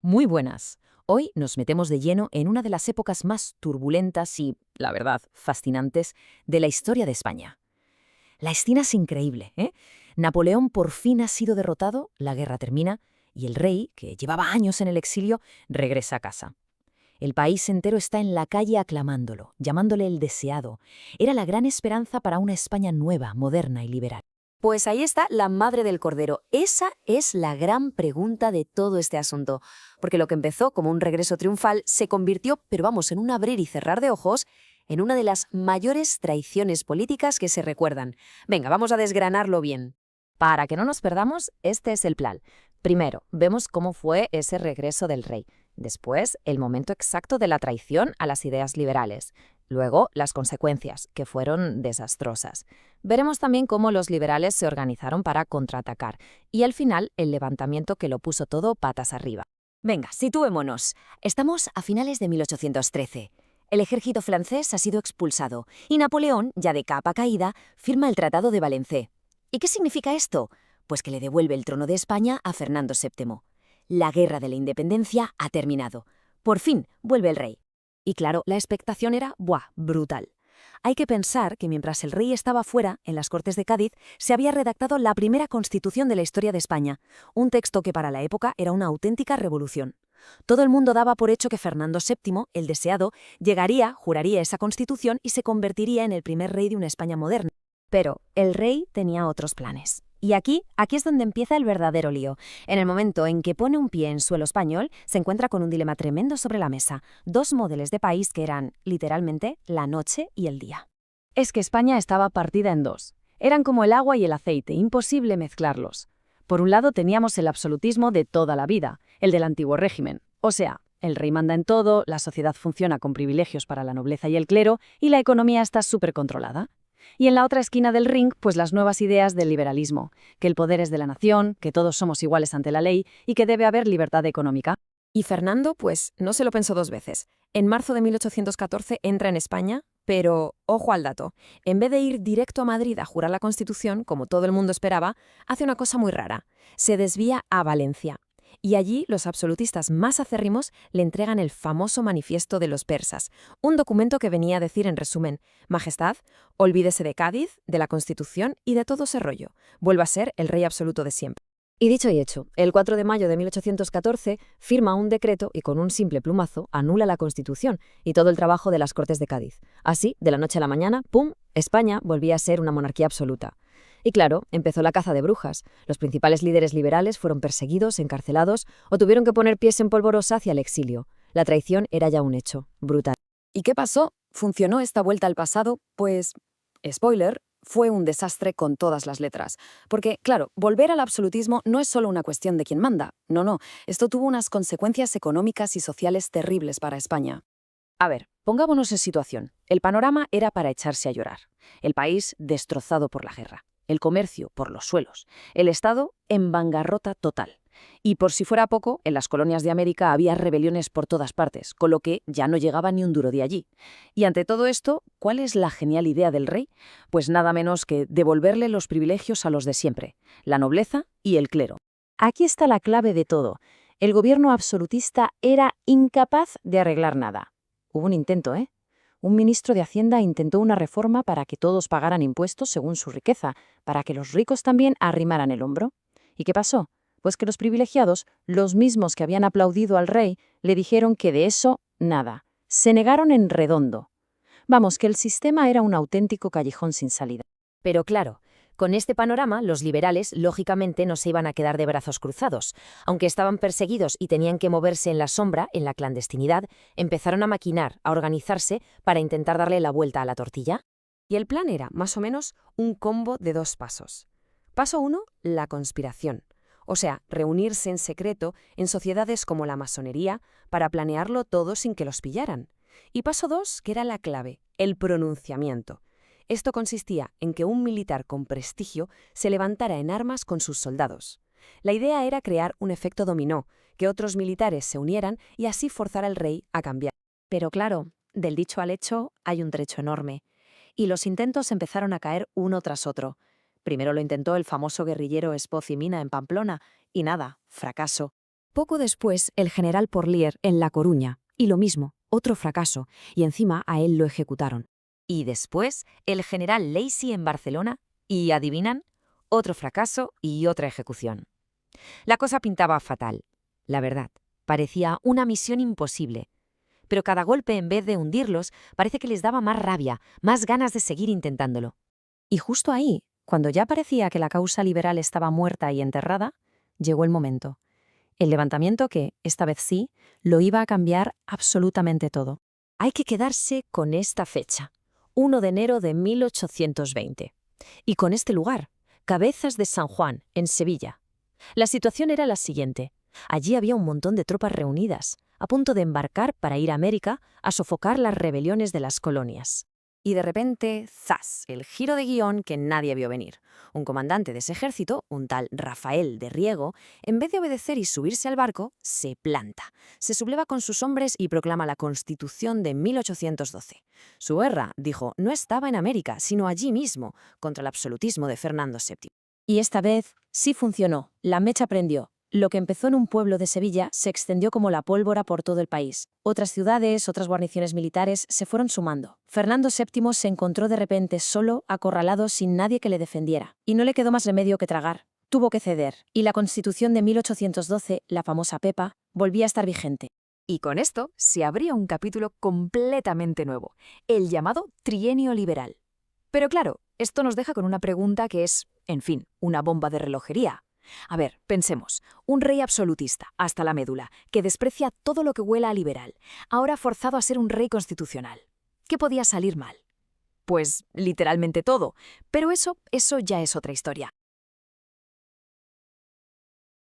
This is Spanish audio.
Muy buenas. Hoy nos metemos de lleno en una de las épocas más turbulentas y, la verdad, fascinantes de la historia de España. La escena es increíble, ¿eh? Napoleón por fin ha sido derrotado, la guerra termina y el rey, que llevaba años en el exilio, regresa a casa. El país entero está en la calle aclamándolo, llamándole el deseado. Era la gran esperanza para una España nueva, moderna y liberal. Pues ahí está la madre del cordero. Esa es la gran pregunta de todo este asunto. Porque lo que empezó como un regreso triunfal se convirtió, pero vamos, en un abrir y cerrar de ojos, en una de las mayores traiciones políticas que se recuerdan. Venga, vamos a desgranarlo bien. Para que no nos perdamos, este es el plan. Primero, vemos cómo fue ese regreso del rey. Después, el momento exacto de la traición a las ideas liberales. Luego, las consecuencias, que fueron desastrosas. Veremos también cómo los liberales se organizaron para contraatacar. Y al final, el levantamiento que lo puso todo patas arriba. Venga, situémonos. Estamos a finales de 1813. El ejército francés ha sido expulsado y Napoleón, ya de capa caída, firma el Tratado de Valencé. ¿Y qué significa esto? Pues que le devuelve el trono de España a Fernando VII. La guerra de la independencia ha terminado. Por fin vuelve el rey. Y claro, la expectación era, ¡buah!, brutal. Hay que pensar que mientras el rey estaba fuera, en las Cortes de Cádiz, se había redactado la primera constitución de la historia de España, un texto que para la época era una auténtica revolución. Todo el mundo daba por hecho que Fernando VII, el deseado, llegaría, juraría esa constitución y se convertiría en el primer rey de una España moderna. Pero el rey tenía otros planes. Y aquí es donde empieza el verdadero lío. En el momento en que pone un pie en suelo español, se encuentra con un dilema tremendo sobre la mesa. Dos modelos de país que eran, literalmente, la noche y el día. Es que España estaba partida en dos. Eran como el agua y el aceite, imposible mezclarlos. Por un lado teníamos el absolutismo de toda la vida, el del antiguo régimen. O sea, el rey manda en todo, la sociedad funciona con privilegios para la nobleza y el clero, y la economía está súper controlada. Y en la otra esquina del ring, pues las nuevas ideas del liberalismo, que el poder es de la nación, que todos somos iguales ante la ley y que debe haber libertad económica. Y Fernando, pues, no se lo pensó dos veces. En marzo de 1814 entra en España, pero, ojo al dato, en vez de ir directo a Madrid a jurar la Constitución, como todo el mundo esperaba, hace una cosa muy rara. Se desvía a Valencia. Y allí los absolutistas más acérrimos le entregan el famoso Manifiesto de los Persas, un documento que venía a decir en resumen: Majestad, olvídese de Cádiz, de la Constitución y de todo ese rollo. Vuelva a ser el rey absoluto de siempre. Y dicho y hecho, el 4 de mayo de 1814 firma un decreto y con un simple plumazo anula la Constitución y todo el trabajo de las Cortes de Cádiz. Así, de la noche a la mañana, ¡pum!, España volvía a ser una monarquía absoluta. Y claro, empezó la caza de brujas. Los principales líderes liberales fueron perseguidos, encarcelados o tuvieron que poner pies en polvorosa hacia el exilio. La traición era ya un hecho, brutal. ¿Y qué pasó? ¿Funcionó esta vuelta al pasado? Pues, spoiler, fue un desastre con todas las letras. Porque, claro, volver al absolutismo no es solo una cuestión de quién manda. No, esto tuvo unas consecuencias económicas y sociales terribles para España. A ver, pongámonos en situación. El panorama era para echarse a llorar. El país destrozado por la guerra. El comercio por los suelos. El Estado en bancarrota total. Y por si fuera poco, en las colonias de América había rebeliones por todas partes, con lo que ya no llegaba ni un duro de allí. Y ante todo esto, ¿cuál es la genial idea del rey? Pues nada menos que devolverle los privilegios a los de siempre, la nobleza y el clero. Aquí está la clave de todo. El gobierno absolutista era incapaz de arreglar nada. Hubo un intento, ¿eh? Un ministro de Hacienda intentó una reforma para que todos pagaran impuestos según su riqueza, para que los ricos también arrimaran el hombro. ¿Y qué pasó? Pues que los privilegiados, los mismos que habían aplaudido al rey, le dijeron que de eso nada. Se negaron en redondo. Vamos, que el sistema era un auténtico callejón sin salida. Pero claro, con este panorama, los liberales, lógicamente, no se iban a quedar de brazos cruzados. Aunque estaban perseguidos y tenían que moverse en la sombra, en la clandestinidad, empezaron a maquinar, a organizarse para intentar darle la vuelta a la tortilla. Y el plan era, más o menos, un combo de dos pasos. Paso 1, la conspiración. O sea, reunirse en secreto en sociedades como la masonería para planearlo todo sin que los pillaran. Y paso 2, que era la clave, el pronunciamiento. Esto consistía en que un militar con prestigio se levantara en armas con sus soldados. La idea era crear un efecto dominó, que otros militares se unieran y así forzar al rey a cambiar. Pero claro, del dicho al hecho hay un trecho enorme. Y los intentos empezaron a caer uno tras otro. Primero lo intentó el famoso guerrillero Espoz y Mina en Pamplona, y nada, fracaso. Poco después, el general Porlier en La Coruña, y lo mismo, otro fracaso, y encima a él lo ejecutaron. Y después, el general Lacy en Barcelona, y ¿adivinan? Otro fracaso y otra ejecución. La cosa pintaba fatal. La verdad, parecía una misión imposible. Pero cada golpe, en vez de hundirlos, parece que les daba más rabia, más ganas de seguir intentándolo. Y justo ahí, cuando ya parecía que la causa liberal estaba muerta y enterrada, llegó el momento. El levantamiento que, esta vez sí, lo iba a cambiar absolutamente todo. Hay que quedarse con esta fecha, 1 de enero de 1820. Y con este lugar, Cabezas de San Juan, en Sevilla. La situación era la siguiente. Allí había un montón de tropas reunidas, a punto de embarcar para ir a América a sofocar las rebeliones de las colonias. Y de repente, ¡zas!, el giro de guión que nadie vio venir. Un comandante de ese ejército, un tal Rafael de Riego, en vez de obedecer y subirse al barco, se planta, se subleva con sus hombres y proclama la Constitución de 1812. Su guerra, dijo, no estaba en América, sino allí mismo, contra el absolutismo de Fernando VII. Y esta vez sí funcionó, la mecha prendió. Lo que empezó en un pueblo de Sevilla se extendió como la pólvora por todo el país. Otras ciudades, otras guarniciones militares se fueron sumando. Fernando VII se encontró de repente solo, acorralado, sin nadie que le defendiera. Y no le quedó más remedio que tragar. Tuvo que ceder. Y la Constitución de 1812, la famosa Pepa, volvía a estar vigente. Y con esto se abría un capítulo completamente nuevo, el llamado Trienio Liberal. Pero claro, esto nos deja con una pregunta que es, en fin, una bomba de relojería. A ver, pensemos, un rey absolutista, hasta la médula, que desprecia todo lo que huela a liberal, ahora forzado a ser un rey constitucional. ¿Qué podía salir mal? Pues literalmente todo, pero eso ya es otra historia.